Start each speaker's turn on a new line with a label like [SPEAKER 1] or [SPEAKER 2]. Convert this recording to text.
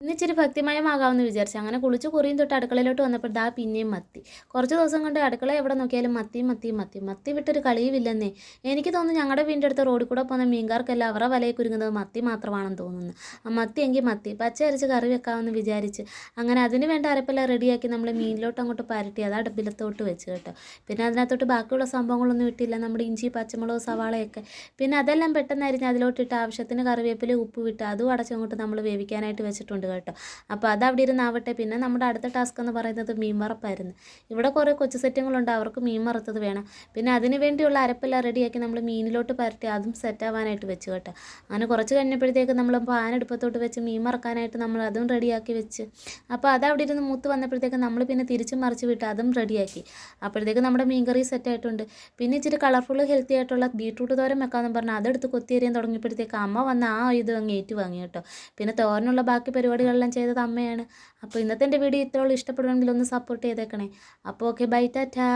[SPEAKER 1] ഇന്ന് ഇച്ചിരി ഭക്തിമയമാകാമെന്ന് വിചാരിച്ചു. അങ്ങനെ കുളിച്ച് കുറിയും തൊട്ട് അടുക്കളയിലോട്ട് വന്നപ്പോൾ ദാ പിന്നെയും മത്തി. കുറച്ച് ദിവസം കൊണ്ട് അടുക്കള എവിടെ നോക്കിയാലും മത്തി മത്തി മത്തി മത്തി വിട്ടൊരു കളിയുമില്ലെന്നേ. എനിക്ക് തോന്നുന്നു ഞങ്ങളുടെ വീടിൻ്റെ അടുത്ത റോഡിൽ കൂടെ പോകുന്ന മീൻകാർക്കെല്ലാം അവരുടെ വലയിൽ കുരുങ്ങുന്നത് മത്തി മാത്രമാണെന്ന് തോന്നുന്നു. ആ മത്തി എങ്കിൽ മത്തി പച്ച അരച്ച് കറി വെക്കാമെന്ന് വിചാരിച്ച് അങ്ങനെ അതിന് വേണ്ട അരപ്പെല്ലാം റെഡിയാക്കി നമ്മൾ മീനിലോട്ട് അങ്ങോട്ട് പരട്ടി അത് അടുപ്പിലത്തോട്ട് വെച്ച് കേട്ടോ. പിന്നെ അതിനകത്തോട്ട് ബാക്കിയുള്ള സംഭവങ്ങളൊന്നും ഇട്ടില്ല. നമ്മുടെ ഇഞ്ചി പച്ചമുളക് സവാളയൊക്കെ പിന്നെ അതെല്ലാം പെട്ടെന്ന് അരിഞ്ഞ് അതിലോട്ടിട്ട് ആവശ്യത്തിന് കറിവേപ്പില ഉപ്പ് വിട്ട് അതും അടച്ചങ്ങോട്ട് നമ്മൾ വേവിക്കാനായിട്ട് വെച്ചിട്ടുണ്ട് കേട്ടോ. അപ്പോൾ അത് അവിടെ ഇരുന്നാവട്ടെ. പിന്നെ നമ്മുടെ അടുത്ത ടാസ്ക് എന്ന് പറയുന്നത് മീൻ വറപ്പായിരുന്നു. ഇവിടെ കുറേ കൊച്ചു സെറ്റുകളുണ്ട്, അവർക്ക് മീൻ വറുത്തത് വേണം. പിന്നെ അതിന് വേണ്ടിയുള്ള അരപ്പെല്ലാം റെഡിയാക്കി നമ്മൾ മീനിലോട്ട് പരട്ടി അതും സെറ്റാവാനായിട്ട് വെച്ച് കേട്ടോ. അങ്ങനെ കുറച്ച് കഴിഞ്ഞപ്പോഴത്തേക്ക് നമ്മൾ പാൻ അടുപ്പത്തോട്ട് വെച്ച് മീൻ വറക്കാനായിട്ട് നമ്മൾ അതും റെഡിയാക്കി വെച്ച്. അപ്പോൾ അത് അവിടെ ഇരുന്ന് മൂത്ത് വന്നപ്പോഴത്തേക്ക് നമ്മൾ പിന്നെ തിരിച്ചും മറിച്ച് വിട്ട് അതും റെഡിയാക്കി. അപ്പോഴത്തേക്ക് നമ്മുടെ മീൻ കറി സെറ്റായിട്ടുണ്ട്. പിന്നെ ഇച്ചിരി കളർഫുൾ ഹെൽത്തി ആയിട്ടുള്ള ബീട്രൂട്ട് തോരൻ വെക്കാമെന്ന് പറഞ്ഞാൽ അതെടുത്ത് കൊത്തിയരിയാൻ തുടങ്ങിയപ്പോഴത്തേക്ക് അമ്മ വന്ന് ആ ഇത് അങ്ങ് ഏറ്റു വാങ്ങി കേട്ടോ. പിന്നെ തോരനുള്ള ബാക്കി പരിപാടികളെല്ലാം ചെയ്തത് അമ്മയാണ്. അപ്പോൾ ഇന്നത്തെ എൻ്റെ വീഡിയോ ഇത്രയുള്ളൂ. ഇഷ്ടപ്പെടുമെങ്കിൽ ഒന്ന് സപ്പോർട്ട് ചെയ്തേക്കണേ. അപ്പോൾ ഓക്കെ, ബൈ, ടാറ്റാ.